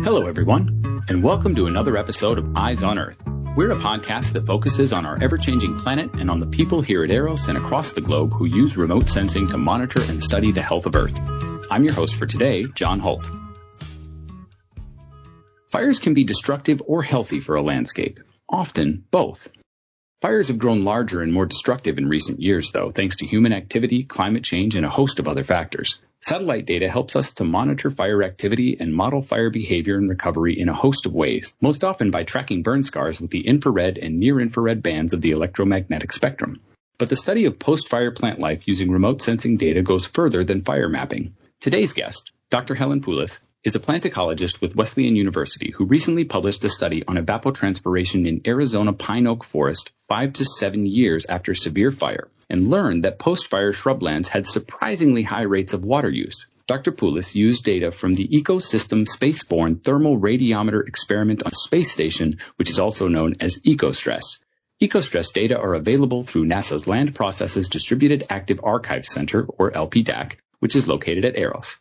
Hello, everyone, and welcome to another episode of Eyes on Earth. We're a podcast that focuses on our ever-changing planet and on the people here at EROS and across the globe who use remote sensing to monitor and study the health of Earth. I'm your host for today, John Holt. Fires can be destructive or healthy for a landscape, often both. Fires have grown larger and more destructive in recent years, though, thanks to human activity, climate change, and a host of other factors. Satellite data helps us to monitor fire activity and model fire behavior and recovery in a host of ways, most often by tracking burn scars with the infrared and near-infrared bands of the electromagnetic spectrum. But the study of post-fire plant life using remote sensing data goes further than fire mapping. Today's guest, Dr. Helen Poulos, is a plant ecologist with Wesleyan University who recently published a study on evapotranspiration in Arizona pine oak forest 5 to 7 years after severe fire and learned that post-fire shrublands had surprisingly high rates of water use. Dr. Poulos used data from the Ecosystem Spaceborne thermal radiometer experiment on a space station, which is also known as ECOSTRESS. ECOSTRESS data are available through NASA's Land Processes Distributed Active Archives Center, or LP DAAC, which is located at EROS.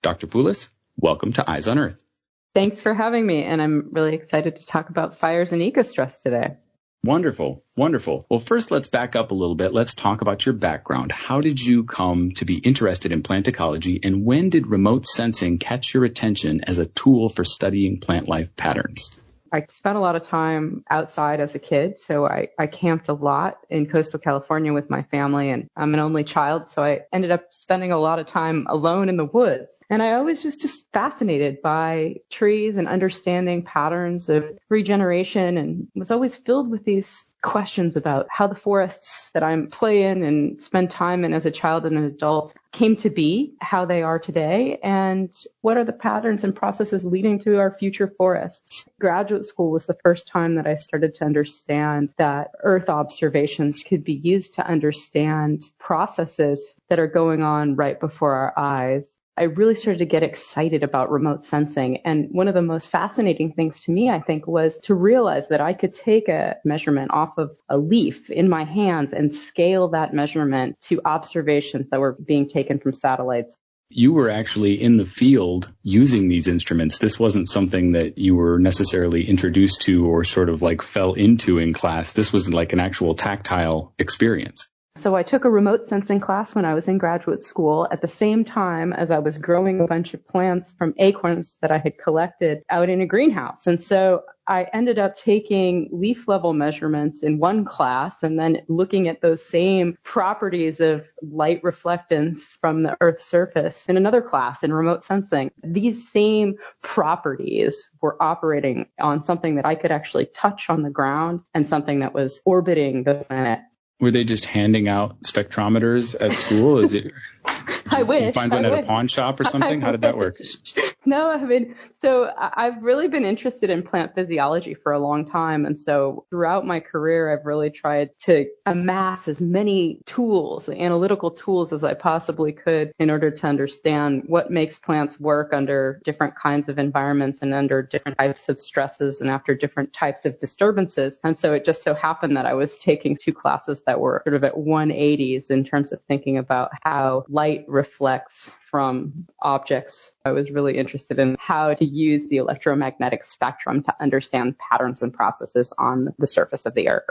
Dr. Poulos, welcome to Eyes on Earth. Thanks for having me, and I'm really excited to talk about fires and ECOSTRESS today. Wonderful, wonderful. Well, first, let's back up a little bit. Let's talk about your background. How did you come to be interested in plant ecology, and when did remote sensing catch your attention as a tool for studying plant life patterns? I spent a lot of time outside as a kid, so I camped a lot in coastal California with my family, and I'm an only child, so I ended up spending a lot of time alone in the woods. And I always was just fascinated by trees and understanding patterns of regeneration, and was always filled with these questions about how the forests that I play in and spend time in as a child and an adult came to be, how they are today, and what are the patterns and processes leading to our future forests. Graduate school was the first time that I started to understand that Earth observations could be used to understand processes that are going on right before our eyes. I really started to get excited about remote sensing. And one of the most fascinating things to me, I think, was to realize that I could take a measurement off of a leaf in my hands and scale that measurement to observations that were being taken from satellites. You were actually in the field using these instruments. This wasn't something that you were necessarily introduced to or sort of like fell into in class. This was like an actual tactile experience. So I took a remote sensing class when I was in graduate school at the same time as I was growing a bunch of plants from acorns that I had collected out in a greenhouse. And so I ended up taking leaf level measurements in one class and then looking at those same properties of light reflectance from the Earth's surface in another class in remote sensing. These same properties were operating on something that I could actually touch on the ground and something that was orbiting the planet. Were they just handing out spectrometers at school? Is it? I wish. You find one at a pawn shop or something? How did that work? No, so I've really been interested in plant physiology for a long time. And so throughout my career, I've really tried to amass as many tools, analytical tools as I possibly could in order to understand what makes plants work under different kinds of environments and under different types of stresses and after different types of disturbances. And so it just so happened that I was taking two classes that were sort of at 180s in terms of thinking about how light reflects from objects. I was really interested in how to use the electromagnetic spectrum to understand patterns and processes on the surface of the Earth.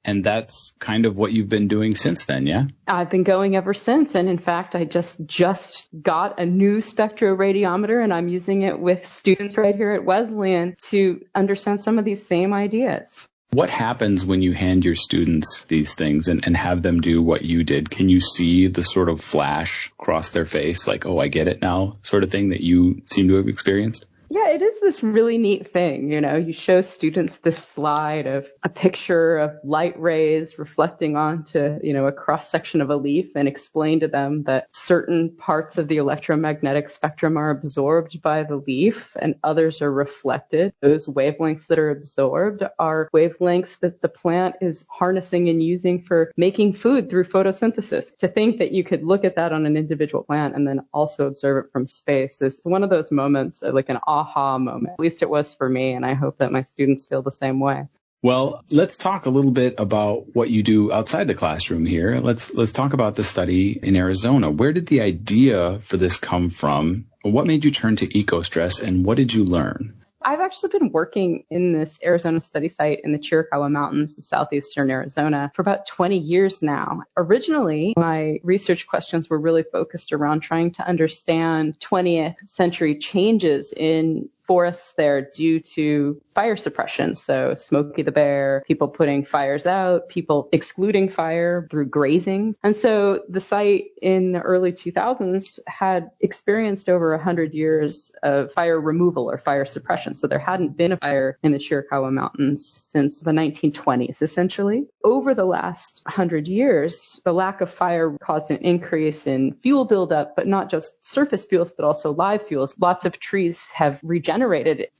And that's kind of what you've been doing since then, yeah? I've been going ever since. And in fact, I just got a new spectroradiometer and I'm using it with students right here at Wesleyan to understand some of these same ideas. What happens when you hand your students these things and have them do what you did? Can you see the sort of flash across their face, like, oh, I get it now, sort of thing that you seem to have experienced? Yeah, it is this really neat thing. You know, you show students this slide of a picture of light rays reflecting onto, a cross section of a leaf and explain to them that certain parts of the electromagnetic spectrum are absorbed by the leaf and others are reflected. Those wavelengths that are absorbed are wavelengths that the plant is harnessing and using for making food through photosynthesis. To think that you could look at that on an individual plant and then also observe it from space is one of those moments, like an aha moment. At least it was for me, and I hope that my students feel the same way. Well, let's talk a little bit about what you do outside the classroom here. Let's talk about the study in Arizona. Where did the idea for this come from? What made you turn to ECOSTRESS, and what did you learn? I've actually been working in this Arizona study site in the Chiricahua Mountains of southeastern Arizona for about 20 years now. Originally, my research questions were really focused around trying to understand 20th century changes in forests there due to fire suppression. So Smokey the Bear, people putting fires out, people excluding fire through grazing. And so the site in the early 2000s had experienced over 100 years of fire removal or fire suppression. So there hadn't been a fire in the Chiricahua Mountains since the 1920s, essentially. Over the last 100 years, the lack of fire caused an increase in fuel buildup, but not just surface fuels, but also live fuels. Lots of trees have regenerated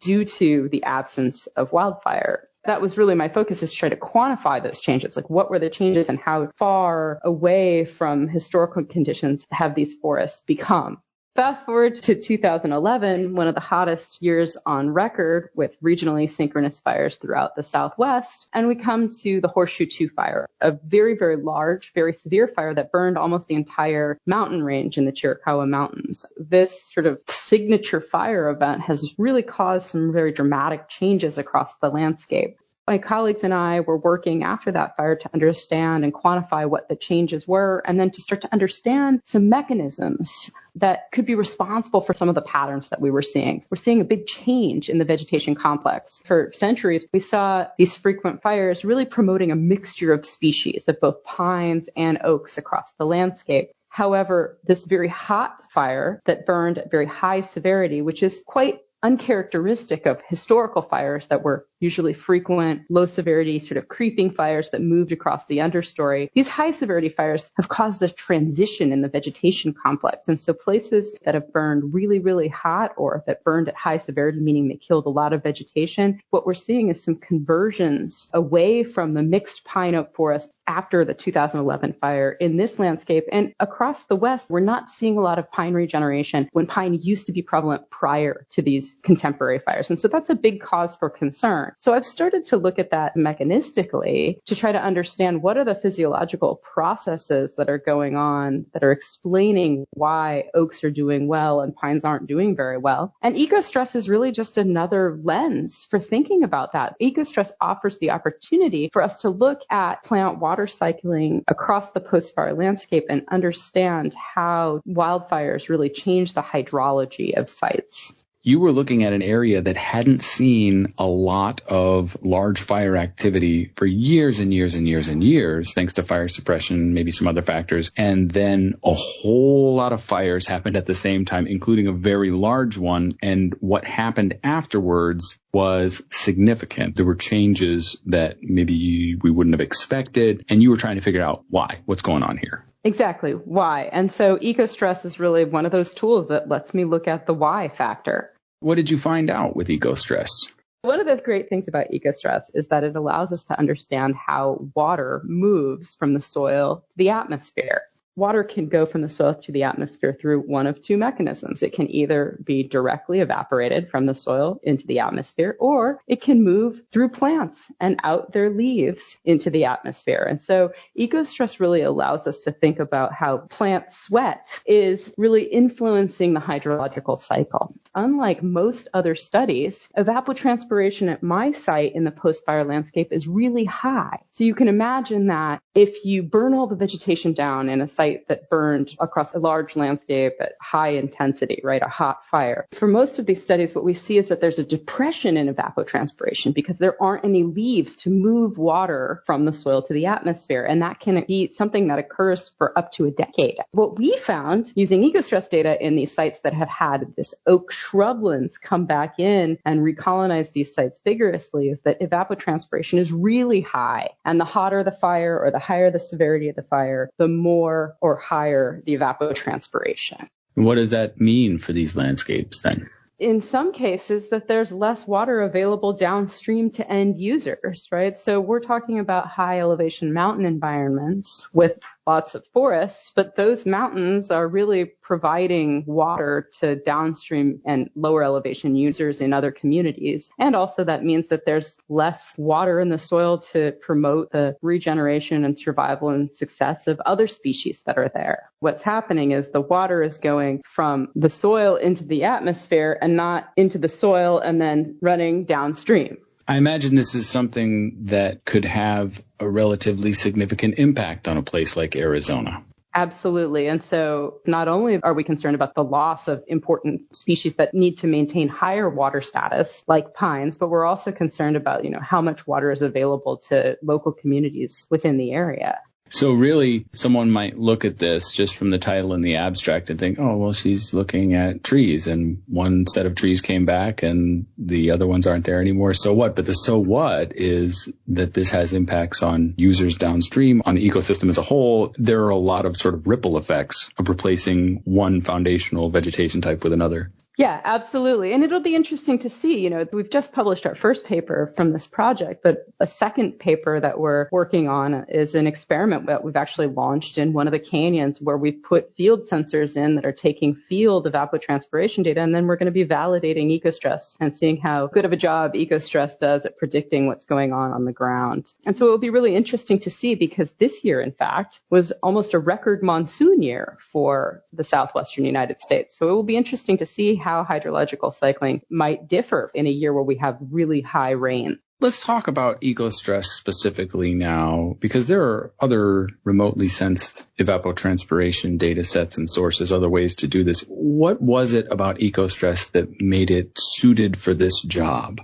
due to the absence of wildfire. That was really my focus, is to try to quantify those changes. Like, what were the changes and how far away from historical conditions have these forests become? Fast forward to 2011, one of the hottest years on record with regionally synchronous fires throughout the Southwest. And we come to the Horseshoe 2 fire, a very, very large, very severe fire that burned almost the entire mountain range in the Chiricahua Mountains. This sort of signature fire event has really caused some very dramatic changes across the landscape. My colleagues and I were working after that fire to understand and quantify what the changes were, and then to start to understand some mechanisms that could be responsible for some of the patterns that we were seeing. We're seeing a big change in the vegetation complex. For centuries, we saw these frequent fires really promoting a mixture of species of both pines and oaks across the landscape. However, this very hot fire that burned at very high severity, which is quite uncharacteristic of historical fires that were usually frequent, low severity, sort of creeping fires that moved across the understory. These high severity fires have caused a transition in the vegetation complex. And so places that have burned really, really hot, or that burned at high severity, meaning they killed a lot of vegetation, what we're seeing is some conversions away from the mixed pine oak forest after the 2011 fire in this landscape. And across the West, we're not seeing a lot of pine regeneration when pine used to be prevalent prior to these contemporary fires. And so that's a big cause for concern. So I've started to look at that mechanistically to try to understand what are the physiological processes that are going on that are explaining why oaks are doing well and pines aren't doing very well. And ECOSTRESS is really just another lens for thinking about that. ECOSTRESS offers the opportunity for us to look at plant water cycling across the post-fire landscape and understand how wildfires really change the hydrology of sites. You were looking at an area that hadn't seen a lot of large fire activity for years and years and years and years, thanks to fire suppression, maybe some other factors. And then a whole lot of fires happened at the same time, including a very large one. And what happened afterwards was significant. There were changes that maybe we wouldn't have expected. And you were trying to figure out why, what's going on here. Exactly. Why? And so ECOSTRESS is really one of those tools that lets me look at the why factor. What did you find out with ECOSTRESS? One of the great things about ECOSTRESS is that it allows us to understand how water moves from the soil to the atmosphere. Water can go from the soil to the atmosphere through one of two mechanisms. It can either be directly evaporated from the soil into the atmosphere, or it can move through plants and out their leaves into the atmosphere. And so ECOSTRESS really allows us to think about how plant sweat is really influencing the hydrological cycle. Unlike most other studies, evapotranspiration at my site in the post-fire landscape is really high. So you can imagine that if you burn all the vegetation down in a site that burned across a large landscape at high intensity, right, a hot fire. For most of these studies, what we see is that there's a depression in evapotranspiration because there aren't any leaves to move water from the soil to the atmosphere. And that can be something that occurs for up to a decade. What we found using ECOSTRESS data in these sites that have had this oak shrublands come back in and recolonize these sites vigorously is that evapotranspiration is really high. And the hotter the fire or the higher the severity of the fire, the more or higher the evapotranspiration. What does that mean for these landscapes then? In some cases, that there's less water available downstream to end users, right? So we're talking about high elevation mountain environments with lots of forests, but those mountains are really providing water to downstream and lower elevation users in other communities. And also that means that there's less water in the soil to promote the regeneration and survival and success of other species that are there. What's happening is the water is going from the soil into the atmosphere and not into the soil and then running downstream. I imagine this is something that could have a relatively significant impact on a place like Arizona. Absolutely. And so not only are we concerned about the loss of important species that need to maintain higher water status, like pines, but we're also concerned about, how much water is available to local communities within the area. So really, someone might look at this just from the title and the abstract and think, oh, well, she's looking at trees and one set of trees came back and the other ones aren't there anymore. So what? But the so what is that this has impacts on users downstream, on the ecosystem as a whole. There are a lot of sort of ripple effects of replacing one foundational vegetation type with another. Yeah, absolutely. And it'll be interesting to see, we've just published our first paper from this project, but a second paper that we're working on is an experiment that we've actually launched in one of the canyons where we put field sensors in that are taking field evapotranspiration data. And then we're going to be validating ECOSTRESS and seeing how good of a job ECOSTRESS does at predicting what's going on the ground. And so it will be really interesting to see because this year, in fact, was almost a record monsoon year for the southwestern United States. So it will be interesting to see how hydrological cycling might differ in a year where we have really high rain. Let's talk about ECOSTRESS specifically now, because there are other remotely sensed evapotranspiration data sets and sources, other ways to do this. What was it about ECOSTRESS that made it suited for this job?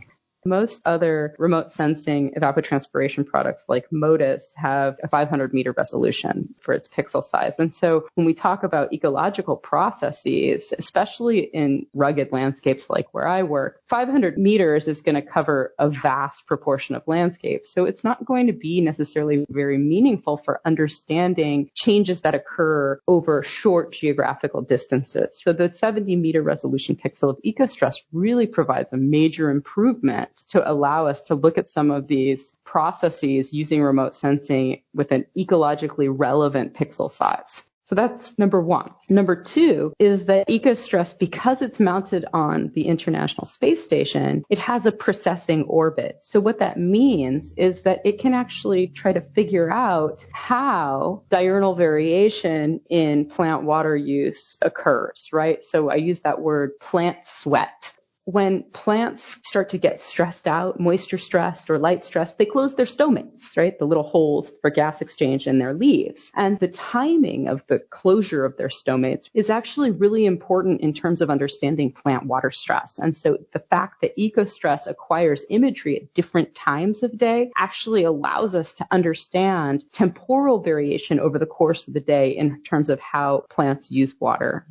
Most other remote sensing evapotranspiration products like MODIS have a 500 meter resolution for its pixel size. And so when we talk about ecological processes, especially in rugged landscapes like where I work, 500 meters is going to cover a vast proportion of landscapes. So it's not going to be necessarily very meaningful for understanding changes that occur over short geographical distances. So the 70 meter resolution pixel of ECOSTRESS really provides a major improvement to allow us to look at some of these processes using remote sensing with an ecologically relevant pixel size. So that's number one. Number two is that ECOSTRESS, because it's mounted on the International Space Station, it has a precessing orbit. So what that means is that it can actually try to figure out how diurnal variation in plant water use occurs, right? So I use that word plant sweat. When plants start to get stressed out, moisture stressed or light stressed, they close their stomates, right? The little holes for gas exchange in their leaves. And the timing of the closure of their stomates is actually really important in terms of understanding plant water stress. And so the fact that ECOSTRESS acquires imagery at different times of day actually allows us to understand temporal variation over the course of the day in terms of how plants use water.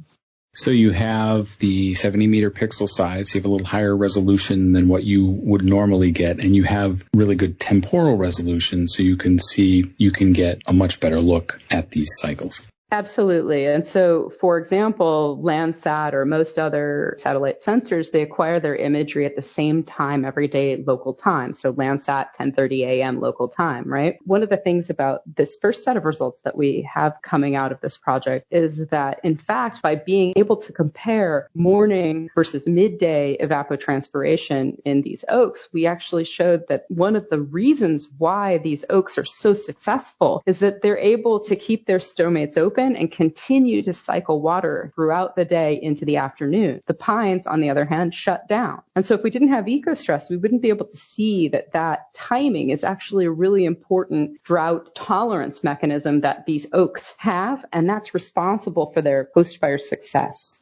So you have the 70 meter pixel size, you have a little higher resolution than what you would normally get, and you have really good temporal resolution so you can get a much better look at these cycles. Absolutely. And so, for example, Landsat or most other satellite sensors, they acquire their imagery at the same time every day, local time. So Landsat, 10:30 a.m. local time, right? One of the things about this first set of results that we have coming out of this project is that, in fact, by being able to compare morning versus midday evapotranspiration in these oaks, we actually showed that one of the reasons why these oaks are so successful is that they're able to keep their stomates open and continue to cycle water throughout the day into the afternoon. The pines, on the other hand, shut down. And so if we didn't have ECOSTRESS, we wouldn't be able to see that timing is actually a really important drought tolerance mechanism that these oaks have, and that's responsible for their post-fire success.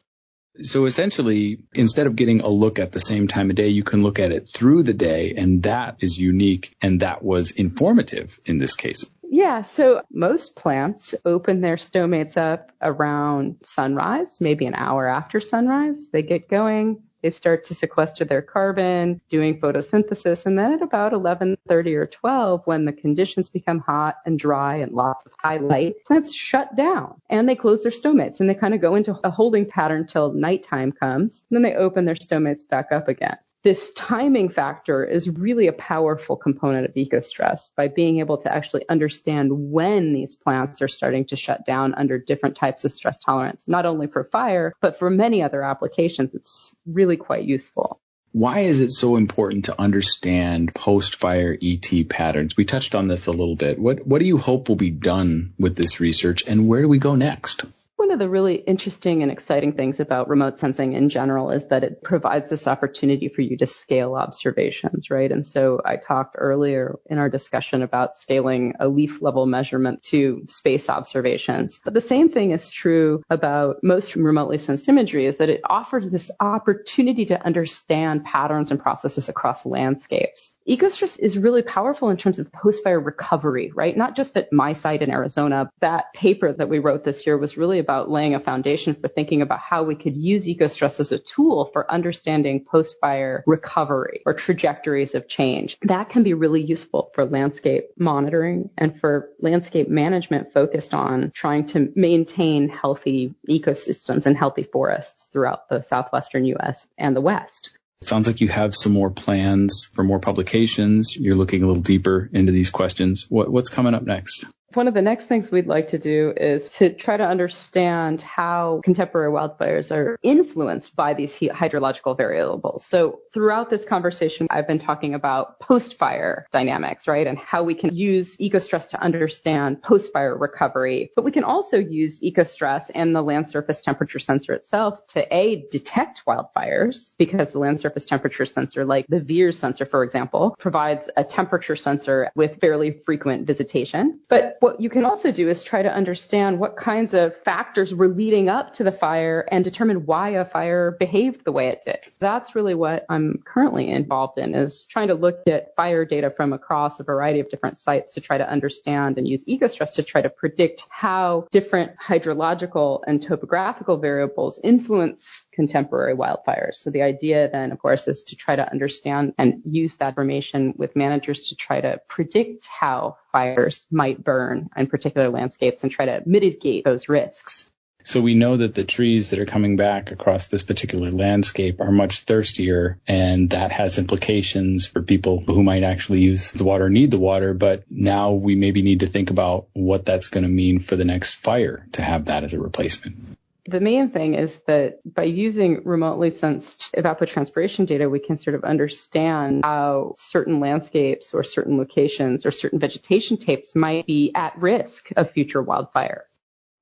So essentially, instead of getting a look at the same time of day, you can look at it through the day, and that is unique, and that was informative in this case. Yeah, so most plants open their stomates up around sunrise, maybe an hour after sunrise. They get going. They start to sequester their carbon, doing photosynthesis, and then at about 11:30 or 12, when the conditions become hot and dry and lots of high light, plants shut down and they close their stomates and they kind of go into a holding pattern till nighttime comes. And then they open their stomates back up again. this timing factor is really a powerful component of ECOSTRESS by being able to actually understand when these plants are starting to shut down under different types of stress tolerance, not only for fire, but for many other applications. It's really quite useful. Why is it so important to understand post-fire ET patterns? We touched on this a little bit. What do you hope will be done with this research, and where do we go next? One of the really interesting and exciting things about remote sensing in general is that it provides this opportunity for you to scale observations, right? And so I talked earlier in our discussion about scaling a leaf level measurement to space observations. But the same thing is true about most remotely sensed imagery, is that it offers this opportunity to understand patterns and processes across landscapes. ECOSTRESS is really powerful in terms of post-fire recovery, right? Not just at my site in Arizona. That paper that we wrote this year was really about laying a foundation for thinking about how we could use ECOSTRESS as a tool for understanding post-fire recovery or trajectories of change. That can be really useful for landscape monitoring and for landscape management focused on trying to maintain healthy ecosystems and healthy forests throughout the southwestern U.S. and the West. It sounds like you have some more plans for more publications. You're looking a little deeper into these questions. What's coming up next? One of the next things we'd like to do is to try to understand how contemporary wildfires are influenced by these hydrological variables. So throughout this conversation, I've been talking about post-fire dynamics, right? And how we can use ECOSTRESS to understand post-fire recovery. But we can also use ECOSTRESS and the land surface temperature sensor itself to detect wildfires, because the land surface temperature sensor, like the VIIRS sensor, for example, provides a temperature sensor with fairly frequent visitation. But what you can also do is try to understand what kinds of factors were leading up to the fire and determine why a fire behaved the way it did. That's really what I'm currently involved in, is trying to look at fire data from across a variety of different sites to try to understand and use ECOSTRESS to try to predict how different hydrological and topographical variables influence contemporary wildfires. So the idea then, of course, is to try to understand and use that information with managers to try to predict how fires might burn in particular landscapes and try to mitigate those risks. So we know that the trees that are coming back across this particular landscape are much thirstier, and that has implications for people who might actually use the water, need the water. But now we maybe need to think about what that's going to mean for the next fire to have that as a replacement. The main thing is that by using remotely sensed evapotranspiration data, we can sort of understand how certain landscapes or certain locations or certain vegetation types might be at risk of future wildfire.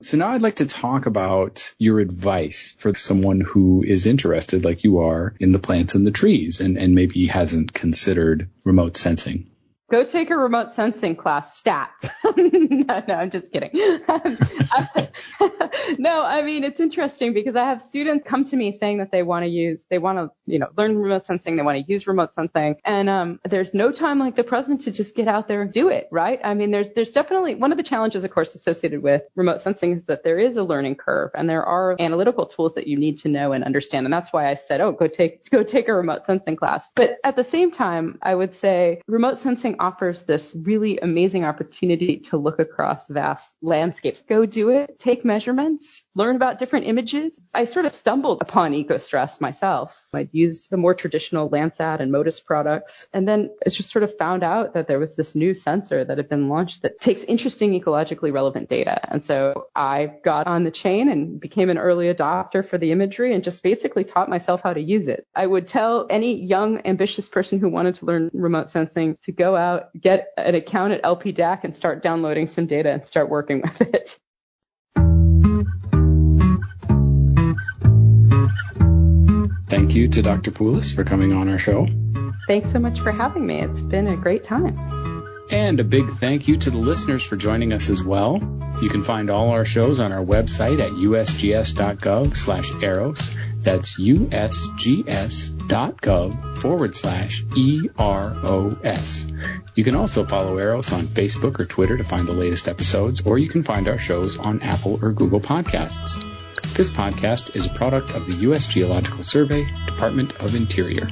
So now I'd like to talk about your advice for someone who is interested, like you are, in the plants and the trees and maybe hasn't considered remote sensing. Go take a remote sensing class, stat. No, I'm just kidding. No, I mean, it's interesting because I have students come to me saying that they want to learn remote sensing. They want to use remote sensing. And there's no time like the present to just get out there and do it, right? I mean, there's definitely one of the challenges, of course, associated with remote sensing is that there is a learning curve and there are analytical tools that you need to know and understand. And that's why I said, go take a remote sensing class. But at the same time, I would say remote sensing offers this really amazing opportunity to look across vast landscapes. Go do it, take measurements, learn about different images. I sort of stumbled upon ECOSTRESS myself. I'd used the more traditional Landsat and Modis products, and then I just sort of found out that there was this new sensor that had been launched that takes interesting ecologically relevant data. And so I got on the chain and became an early adopter for the imagery and just basically taught myself how to use it. I would tell any young, ambitious person who wanted to learn remote sensing to go out, get an account at LP DAAC and start downloading some data and start working with it. Thank you to Dr. Poulos for coming on our show. Thanks so much for having me. It's been a great time. And a big thank you to the listeners for joining us as well. You can find all our shows on our website at usgs.gov/EROS. That's usgs.gov/EROS. You can also follow EROS on Facebook or Twitter to find the latest episodes, or you can find our shows on Apple or Google Podcasts. This podcast is a product of the U.S. Geological Survey, Department of Interior.